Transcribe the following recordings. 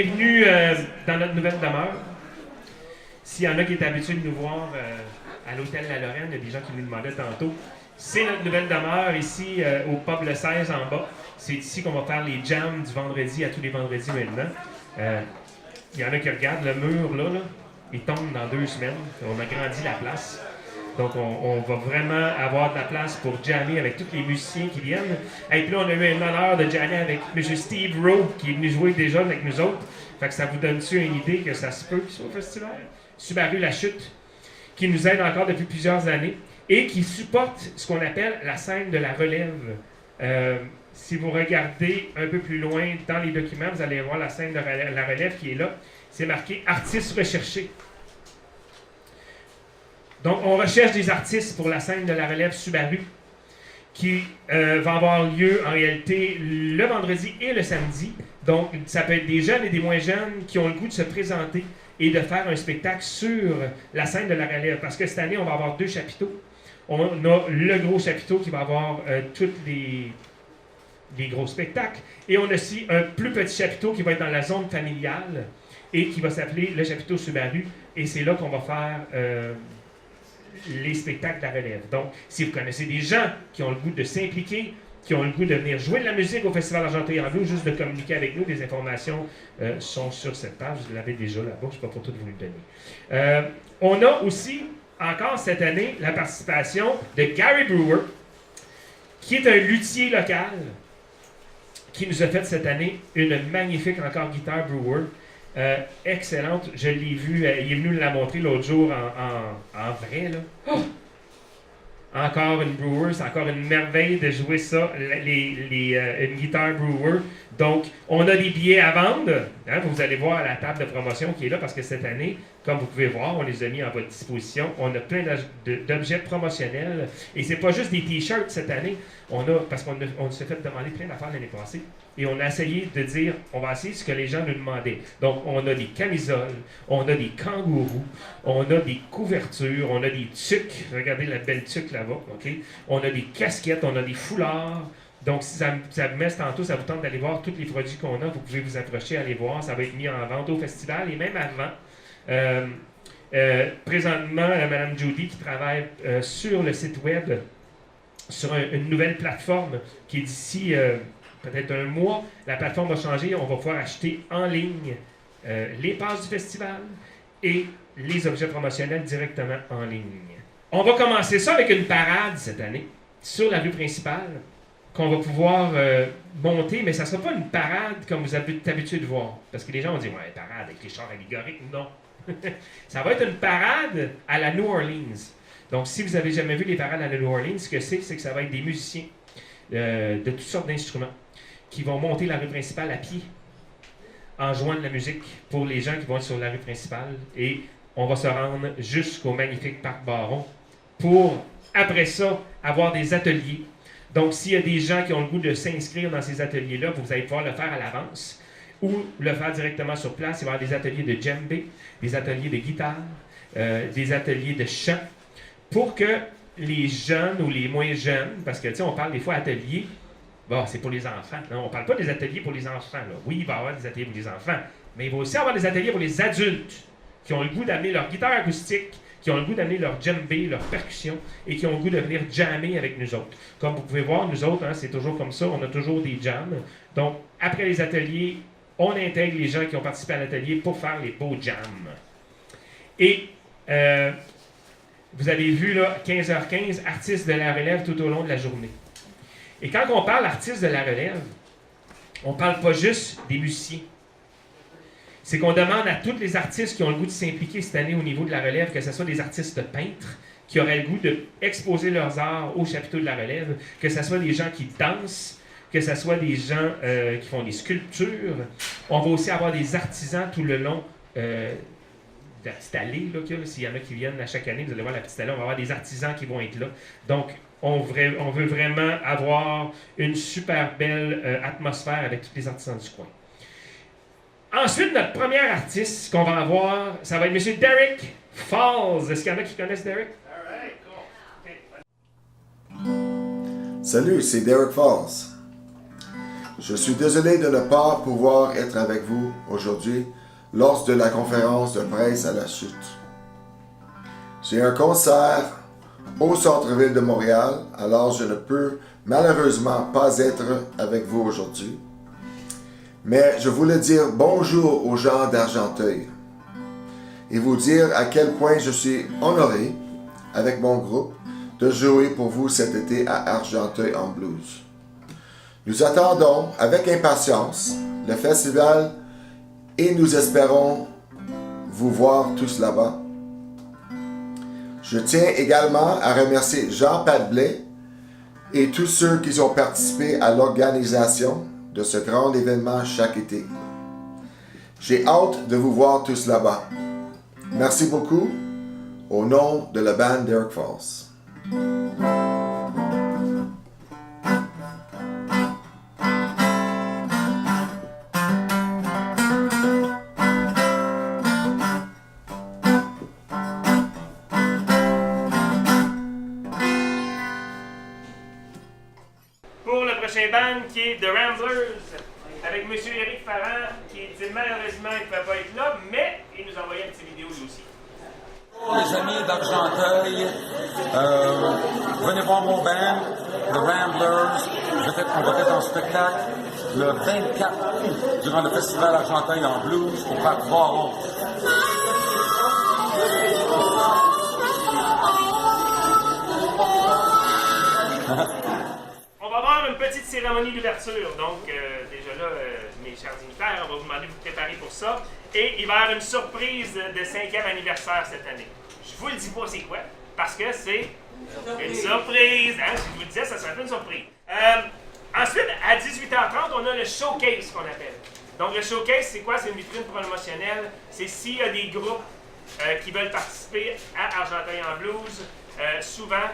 bienvenue dans notre nouvelle demeure. S'il y en a qui est habitué de nous voir à l'hôtel La Lorraine, il y a des gens qui nous demandaient tantôt. C'est notre nouvelle demeure ici au pub Le 16 en bas. C'est ici qu'on va faire les jams du vendredi à tous les vendredis maintenant. Il y en a qui regardent le mur là, il tombe dans 2 semaines. On a grandi la place. Donc, on va vraiment avoir de la place pour jammer avec tous les musiciens qui viennent. Et puis là, on a eu l'honneur de jammer avec M. Steve Rowe, qui est venu jouer déjà avec nous autres. Fait que ça vous donne-tu une idée que ça se peut qu'il soit au festival? Subaru La Chute, qui nous aide encore depuis plusieurs années et qui supporte ce qu'on appelle la scène de la relève. Si vous regardez un peu plus loin dans les documents, vous allez voir la scène de la relève qui est là. C'est marqué « Artistes recherchés ». Donc, on recherche des artistes pour la scène de la relève Subaru qui va avoir lieu en réalité le vendredi et le samedi. Donc, ça peut être des jeunes et des moins jeunes qui ont le goût de se présenter et de faire un spectacle sur la scène de la relève. Parce que cette année, on va avoir 2 chapiteaux. On a le gros chapiteau qui va avoir tous les gros spectacles. Et on a aussi un plus petit chapiteau qui va être dans la zone familiale et qui va s'appeler le chapiteau Subaru. Et c'est là qu'on va faire les spectacles de la relève. Donc, si vous connaissez des gens qui ont le goût de s'impliquer, qui ont le goût de venir jouer de la musique au Festival Argenteuil en Bleu, juste de communiquer avec nous, les informations sont sur cette page. Vous l'avez déjà là-bas, je ne suis pas pour tout vous le donner. On a aussi, encore cette année, la participation de Gary Brewer, qui est un luthier local, qui nous a fait cette année une magnifique encore guitare Brewer. Excellente, je l'ai vu, il est venu nous la montrer l'autre jour en vrai. Là. Oh! Encore une Brewer, c'est encore une merveille de jouer ça, une guitare Brewer. Donc, on a des billets à vendre. Hein, vous allez voir la table de promotion qui est là parce que cette année, comme vous pouvez voir, on les a mis à votre disposition. On a plein d'objets promotionnels. Et c'est pas juste des t-shirts cette année. Parce qu'on s'est fait demander plein d'affaires l'année passée. Et on a essayé de dire, on va essayer ce que les gens nous demandaient. Donc, on a des camisoles, on a des kangourous, on a des couvertures, on a des tuques. Regardez la belle tuque là-bas, OK? On a des casquettes, on a des foulards. Donc, si ça vous met tantôt, ça vous tente d'aller voir tous les produits qu'on a, vous pouvez vous approcher, aller voir. Ça va être mis en vente au festival et même avant. Présentement, Mme Judy qui travaille sur le site web, sur une nouvelle plateforme qui est d'ici peut-être un mois. La plateforme va changer. On va pouvoir acheter en ligne les passes du festival et les objets promotionnels directement en ligne. On va commencer ça avec une parade cette année sur la rue principale qu'on va pouvoir monter, mais ça ne sera pas une parade comme vous êtes habitué de voir. Parce que les gens vont dire, ouais, parade avec les chars allégoriques. Non. Ça va être une parade à la New Orleans. Donc, si vous n'avez jamais vu les parades à la New Orleans, ce que c'est que ça va être des musiciens de toutes sortes d'instruments qui vont monter la rue principale à pied en jouant de la musique pour les gens qui vont être sur la rue principale. Et on va se rendre jusqu'au magnifique Parc Baron pour, après ça, avoir des ateliers. Donc, s'il y a des gens qui ont le goût de s'inscrire dans ces ateliers-là, vous allez pouvoir le faire à l'avance ou le faire directement sur place. Il va y avoir des ateliers de djembé, des ateliers de guitare, des ateliers de chant, pour que les jeunes ou les moins jeunes, parce que, tu sais, on parle des fois ateliers, bon, c'est pour les enfants. Non, on ne parle pas des ateliers pour les enfants. Là. Oui, il va y avoir des ateliers pour les enfants, mais il va aussi y avoir des ateliers pour les adultes qui ont le goût d'amener leur guitare acoustique, qui ont le goût d'amener leur djembé, leur percussion, et qui ont le goût de venir jammer avec nous autres. Comme vous pouvez voir, nous autres, hein, c'est toujours comme ça, on a toujours des jams. Donc, après les ateliers, on intègre les gens qui ont participé à l'atelier pour faire les beaux jams. Et vous avez vu, là, 15h15, artistes de la relève tout au long de la journée. Et quand on parle artistes de la relève, on ne parle pas juste des musiciens. C'est qu'on demande à tous les artistes qui ont le goût de s'impliquer cette année au niveau de la relève, que ce soit des artistes peintres qui auraient le goût d'exposer leurs arts au chapiteau de la relève, que ce soit des gens qui dansent, que ce soit des gens qui font des sculptures. On va aussi avoir des artisans tout le long de la petite allée, là, s'il y en a qui viennent à chaque année, vous allez voir la petite allée, on va avoir des artisans qui vont être là. Donc, on veut vraiment avoir une super belle atmosphère avec tous les artisans du coin. Ensuite, notre premier artiste qu'on va avoir, ça va être M. Derek Falls. Est-ce qu'il y en a qui connaissent Derek? Salut, c'est Derek Falls. Je suis désolé de ne pas pouvoir être avec vous aujourd'hui lors de la conférence de presse à la chute. J'ai un concert au centre-ville de Montréal, alors je ne peux malheureusement pas être avec vous aujourd'hui. Mais je voulais dire bonjour aux gens d'Argenteuil et vous dire à quel point je suis honoré, avec mon groupe, de jouer pour vous cet été à Argenteuil en blues. Nous attendons avec impatience le festival et nous espérons vous voir tous là-bas. Je tiens également à remercier Jean Padblais et tous ceux qui ont participé à l'organisation de ce grand événement chaque été. J'ai hâte de vous voir tous là-bas. Merci beaucoup au nom de la bande d'Eric Falls. Pour le prochain band qui est The Ramblers, avec M. Éric Farrand, qui dit malheureusement il ne pouvait pas être là, mais il nous a envoyé une petite vidéo lui aussi. Les amis d'Argenteuil, venez voir mon band, The Ramblers. On va être en spectacle le 24 août durant le festival Argenteuil en blues au Parc Varon. On va avoir une petite cérémonie d'ouverture. Donc, déjà là, mes chers dignitaires, on va vous demander de vous préparer pour ça. Et il va y avoir une surprise de 5e anniversaire cette année. Je vous le dis pas c'est quoi, parce que c'est une surprise. Hein? Si je vous le disais, ça serait une surprise. Ensuite, à 18h30, on a le showcase qu'on appelle. Donc, le showcase, c'est quoi? C'est une vitrine promotionnelle. C'est s'il y a des groupes qui veulent participer à Argenteuil en blues, souvent,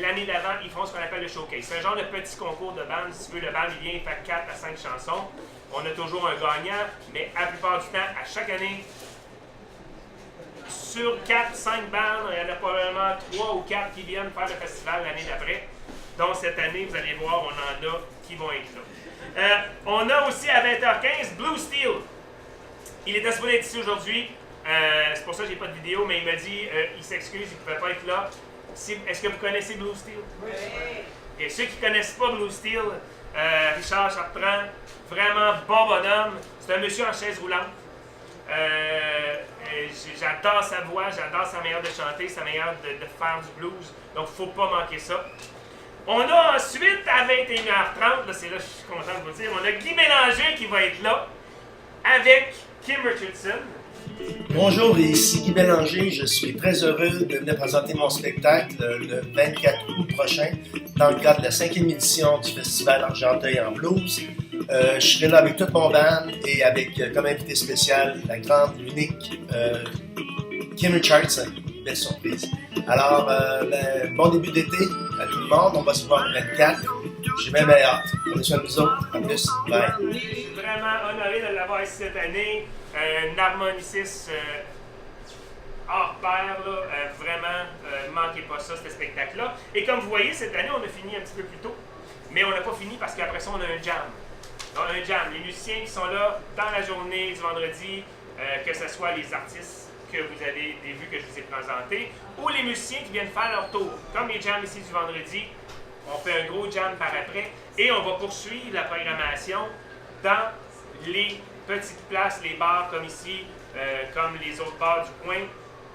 l'année d'avant, ils font ce qu'on appelle le showcase. C'est un genre de petit concours de band. Si tu veux, le band, il vient, il fait 4 à 5 chansons. On a toujours un gagnant, mais à la plupart du temps, à chaque année, sur 4-5 bandes, il y en a probablement 3 ou 4 qui viennent faire le festival l'année d'après. Donc cette année, vous allez voir, on en a qui vont être là. On a aussi à 20h15 Blue Steel. Il était supposé être ici aujourd'hui. C'est pour ça que j'ai pas de vidéo, mais il m'a dit il s'excuse, il ne pouvait pas être là. Est-ce que vous connaissez Blue Steel? Oui. Et ceux qui ne connaissent pas Blue Steel, Richard Chartrand, vraiment bon bonhomme. C'est un monsieur en chaise roulante. J'adore sa voix, j'adore sa manière de chanter, sa manière de faire du blues. Donc, il ne faut pas manquer ça. On a ensuite, à 21h30, là, c'est là que je suis content de vous dire, on a Guy Bélanger qui va être là avec Kim Richardson. Bonjour, ici Guy Bélanger. Je suis très heureux de venir présenter mon spectacle le 24 août prochain dans le cadre de la 5e édition du Festival Argenteuil en blues. Je serai là avec tout mon band et avec comme invité spécial la grande, l'unique Kim Richardson. Belle surprise. Alors, bon début d'été à tout le monde. On va se voir le 24. J'ai bien hâte. Prenez soin de vous autres. À plus. Bye. Je suis vraiment honoré de l'avoir ici cette année. Un harmoniciste hors pair, là, vraiment, manquez pas ça, ce spectacle-là. Et comme vous voyez, cette année, on a fini un petit peu plus tôt, mais on n'a pas fini parce qu'après ça, on a un jam. On a un jam. Les musiciens qui sont là dans la journée du vendredi, que ce soit les artistes que vous avez vus que je vous ai présentés, ou les musiciens qui viennent faire leur tour. Comme les jams ici du vendredi, on fait un gros jam par après, et on va poursuivre la programmation dans les petites places, les bars comme ici, comme les autres bars du coin.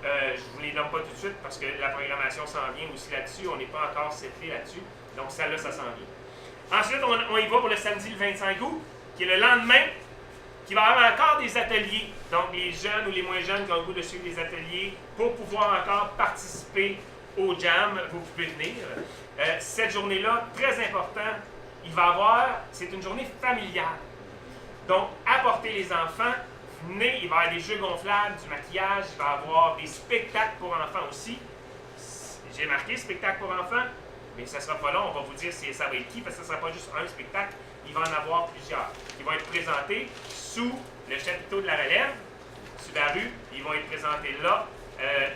Je ne vous les donne pas tout de suite parce que la programmation s'en vient aussi là-dessus. On n'est pas encore seté là-dessus. Donc celle-là, ça s'en vient. Ensuite, on y va pour le samedi le 25 août, qui est le lendemain, qui va y avoir encore des ateliers. Donc les jeunes ou les moins jeunes qui ont le goût de suivre des ateliers pour pouvoir encore participer au jam, vous pouvez venir. Cette journée-là, très important, il va y avoir, c'est une journée familiale. Donc, apportez les enfants, venez, il va y avoir des jeux gonflables, du maquillage, il va y avoir des spectacles pour enfants aussi. J'ai marqué spectacle pour enfants, mais ça ne sera pas long, on va vous dire ça va être qui, parce que ce ne sera pas juste un spectacle, il va en avoir plusieurs. Ils vont être présentés sous le chapiteau de la relève, sur la rue, ils vont être présentés là,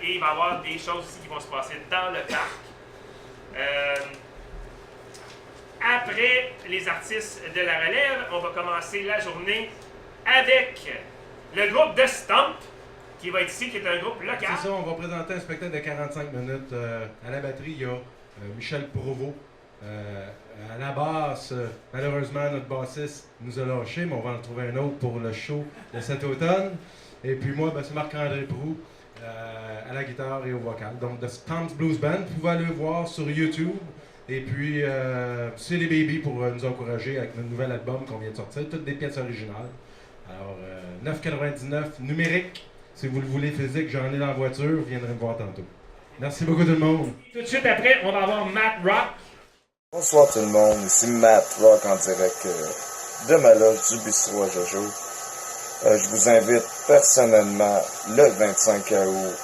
et il va y avoir des choses aussi qui vont se passer dans le parc. Après les artistes de la relève. On va commencer la journée avec le groupe de Stomp, qui va être ici, qui est un groupe local. C'est ça, on va présenter un spectacle de 45 minutes. À la batterie, il y a Michel Provost. À la basse, malheureusement, notre bassiste nous a lâchés, mais on va en trouver un autre pour le show de cet automne. Et puis moi, c'est Marc-André Proux à la guitare et au vocal. Donc, The Stomp's Blues Band, vous pouvez aller le voir sur YouTube. Et puis, c'est les Baby pour nous encourager avec notre nouvel album qu'on vient de sortir, toutes des pièces originales. Alors, 9,99 numérique. Si vous le voulez physique, j'en ai dans la voiture, vous viendrez me voir tantôt. Merci beaucoup tout le monde. Tout de suite après, on va avoir Matt Rock. Bonsoir tout le monde, ici Matt Rock en direct de ma loge du Bistrot à Jojo. Je vous invite personnellement le 25 août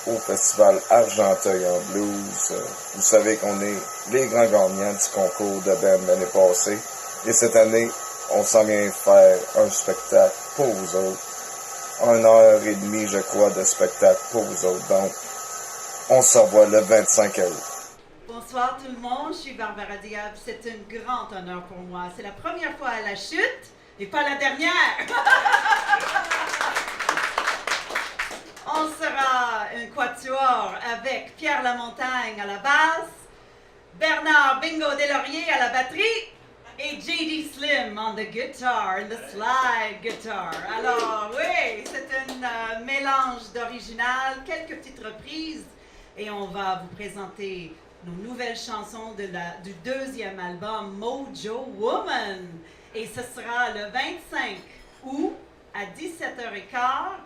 au Festival Argenteuil en blues. Vous savez qu'on est les grands gagnants du concours de band l'année passée. Et cette année, on s'en vient faire un spectacle pour vous autres. 1h30, je crois, de spectacle pour vous autres. Donc, on se revoit le 25 août. Bonsoir tout le monde, je suis Barbara Diab. C'est un grand honneur pour moi. C'est la première fois à la chute et pas la dernière. On sera un quatuor avec Pierre Lamontagne à la basse, Bernard Bingo Deslauriers à la batterie et J.D. Slim on the guitar, the slide guitar. Alors oui, c'est un mélange d'original, quelques petites reprises et on va vous présenter nos nouvelles chansons du deuxième album Mojo Woman. Et ce sera le 25 août à 17h15.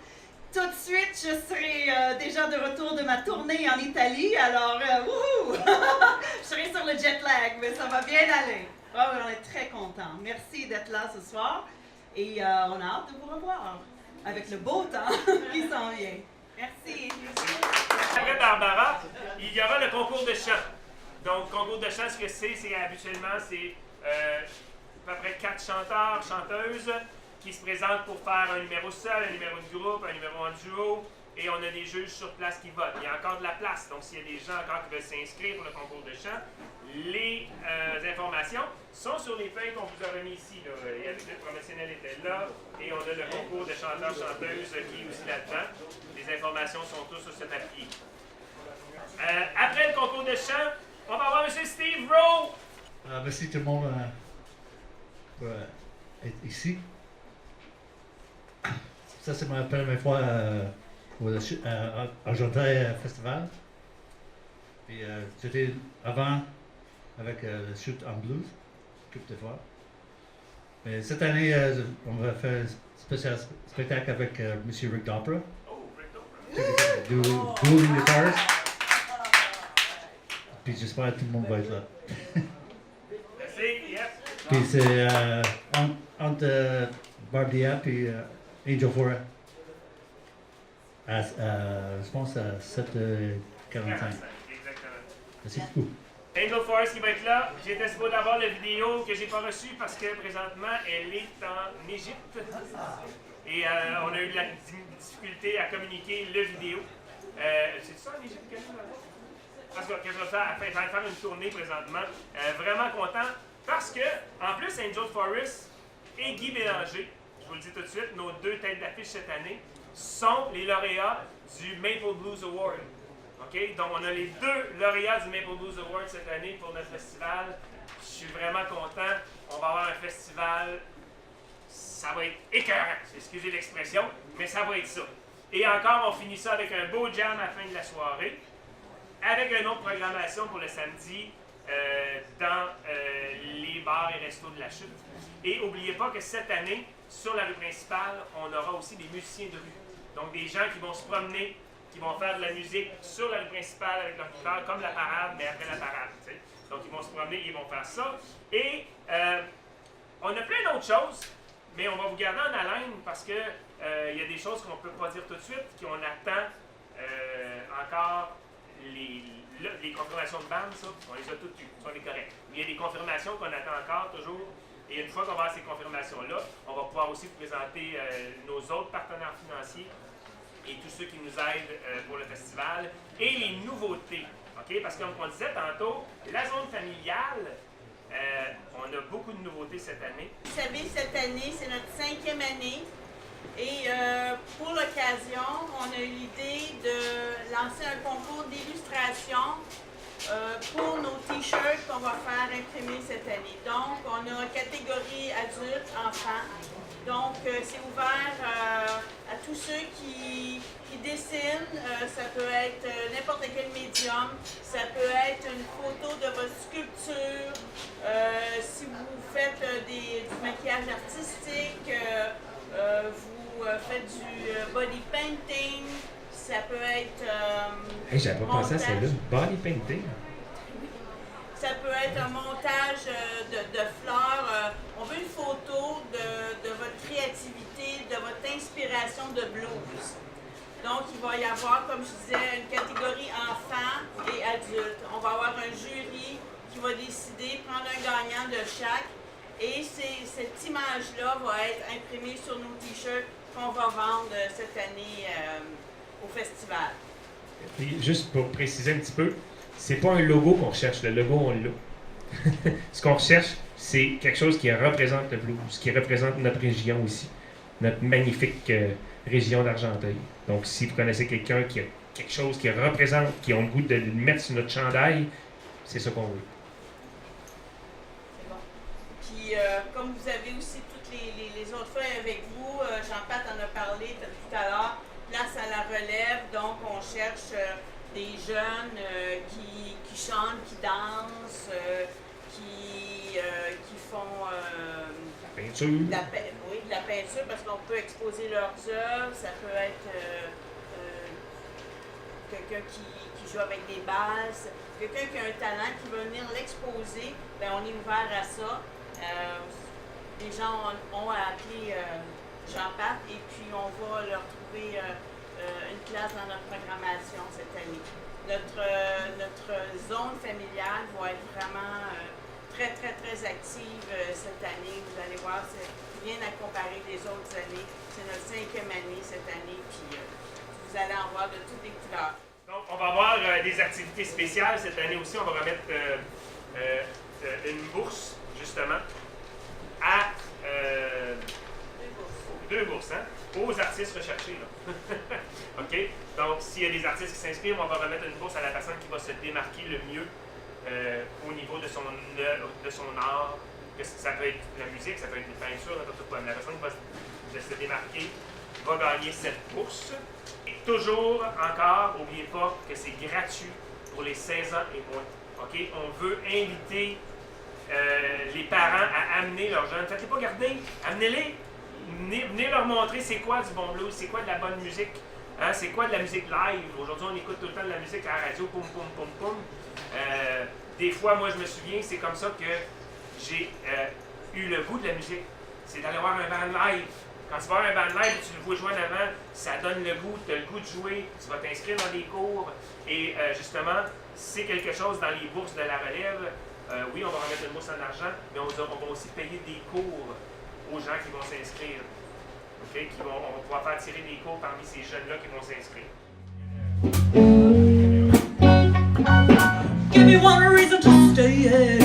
Tout de suite, je serai déjà de retour de ma tournée en Italie, alors wouhou! Je serai sur le jet lag, mais ça va bien aller. Oh, on est très contents. Merci d'être là ce soir et on a hâte de vous revoir avec le beau temps qui s'en vient. Merci. Après Barbara, il y aura le concours de chant. Donc, concours de chant, ce que c'est habituellement, c'est à peu près 4 chanteurs, chanteuses qui se présentent pour faire un numéro seul, un numéro de groupe, un numéro en duo, et on a des juges sur place qui votent. Il y a encore de la place, donc s'il y a des gens encore qui veulent s'inscrire pour le concours de chant, les informations sont sur les feuilles qu'on vous a remis ici. Là. Le promotionnel était là, et on a le concours de chanteurs-chanteuses qui est aussi là-dedans. Les informations sont tous sur ce papier. Après le concours de chant, on va voir M. Steve Rowe. Merci tout le monde pour être ici. Ça, c'est ma première fois au Argenteuil Festival. Puis j'étais avant avec le Shoot en Blues, quelques de fois. Mais cette année, on va faire un spécial spectacle avec M. Rick Dopra. Oh, Rick Dopra. Dueling Guitars. Puis j'espère que tout le monde va être là. Merci, yes. Puis c'est entre Barb Diab et Angel Fora. Je pense à 7h45. Exactement. Merci beaucoup. Angel Forest qui va être là. J'étais supposé d'avoir la vidéo que j'ai pas reçue parce que présentement elle est en Égypte. Et on a eu de la difficulté à communiquer le vidéo. C'est ça en Égypte, parce que je vais faire une tournée présentement. Vraiment content parce que, en plus, Angel Forest et Guy Bélanger, je vous le dis tout de suite, nos 2 têtes d'affiche cette année, sont les lauréats du Maple Blues Award. Okay? Donc, on a les 2 lauréats du Maple Blues Award cette année pour notre festival. Je suis vraiment content. On va avoir un festival, ça va être écœurant, excusez l'expression, mais ça va être ça. Et encore, on finit ça avec un beau jam à la fin de la soirée, avec une autre programmation pour le samedi dans les bars et restos de la Chute. Et n'oubliez pas que cette année, sur la rue principale, on aura aussi des musiciens de rue. Donc des gens qui vont se promener, qui vont faire de la musique sur la rue principale avec leur guitare, comme la parade, mais après la parade. T'sais. Donc ils vont se promener, ils vont faire ça. Et on a plein d'autres choses, mais on va vous garder en haleine parce que il y a des choses qu'on ne peut pas dire tout de suite, qu'on attend encore les confirmations de bande, ça, on les a toutes eues, ça on est correct. Mais il y a des confirmations qu'on attend encore toujours. Et une fois qu'on va avoir ces confirmations-là, on va pouvoir aussi vous présenter nos autres partenaires financiers et tous ceux qui nous aident pour le festival et les nouveautés. Okay? Parce que comme on disait tantôt, la zone familiale, on a beaucoup beaucoup de nouveautés cette année. Vous savez, cette année, c'est notre 5e année. Et pour l'occasion, on a eu l'idée de lancer un concours d'illustration pour nos t-shirts qu'on va faire imprimer cette année. Donc, on a catégorie adultes, enfants. Donc, c'est ouvert à tous ceux qui dessinent. Ça peut être n'importe quel médium. Ça peut être une photo de votre sculpture. Si vous faites du maquillage artistique, vous faites du body painting. Ça peut être... J'avais pas pensé à celle-là, body painting. Ça peut être un montage de fleurs. On veut une photo de votre créativité, de votre inspiration de blues. Donc, il va y avoir, comme je disais, une catégorie enfants et adultes. On va avoir un jury qui va décider, prendre un gagnant de chaque. Et cette image-là va être imprimée sur nos t-shirts qu'on va vendre cette année au festival. Puis, juste pour préciser un petit peu, c'est pas un logo qu'on recherche, le logo on l'a. Ce qu'on recherche, c'est quelque chose qui représente le blues, qui représente notre région aussi, notre magnifique région d'Argenteuil. Donc si vous connaissez quelqu'un qui a quelque chose qui représente, qui a le goût de le mettre sur notre chandail, c'est ça qu'on veut. C'est bon. Puis comme vous avez aussi toutes les autres feuilles avec vous, Jean-Pat en a parlé tout à l'heure, place à la relève, donc on cherche des jeunes qui chantent, qui dansent, qui font La peinture. de la peinture, parce qu'on peut exposer leurs œuvres. Ça peut être quelqu'un qui joue avec des balles, quelqu'un qui a un talent, qui veut venir l'exposer. Bien, on est ouvert à ça. Les gens ont appelé Jean-Pat et puis on va leur trouver une place dans notre programmation cette année. Notre zone familiale va être vraiment très, très, très active cette année. Vous allez voir, c'est rien à comparer des autres années. C'est notre 5e année cette année, puis vous allez en voir de toutes les couleurs. Donc, on va avoir des activités spéciales cette année aussi. On va remettre une bourse, justement, à... Deux bourses, hein? Aux artistes recherchés, là. OK? Donc, s'il y a des artistes qui s'inscrivent, on va remettre une bourse à la personne qui va se démarquer le mieux au niveau de son art. Ça peut être la musique, ça peut être une peinture, n'importe quoi. Mais la personne qui va se démarquer va gagner cette bourse. Et toujours, encore, n'oubliez pas que c'est gratuit pour les 16 ans et moins. OK? On veut inviter les parents à amener leurs jeunes. Faites-les pas garder, amenez-les. Venez leur montrer c'est quoi du bon blues, c'est quoi de la bonne musique, hein, c'est quoi de la musique live. Aujourd'hui, on écoute tout le temps de la musique à la radio, poum, poum, poum, poum. Des fois, moi, je me souviens, c'est comme ça que j'ai eu le goût de la musique. C'est d'aller voir un band live. Quand tu vas voir un band live, tu le vois jouer en avant, ça donne le goût, tu as le goût de jouer, tu vas t'inscrire dans des cours. Et justement, c'est quelque chose dans les bourses de la relève. Oui, on va remettre une bourse en argent, mais on va aussi payer des cours aux gens qui vont s'inscrire. Okay? On va pouvoir faire tirer des cours parmi ces jeunes-là qui vont s'inscrire. Give me one reason to stay here.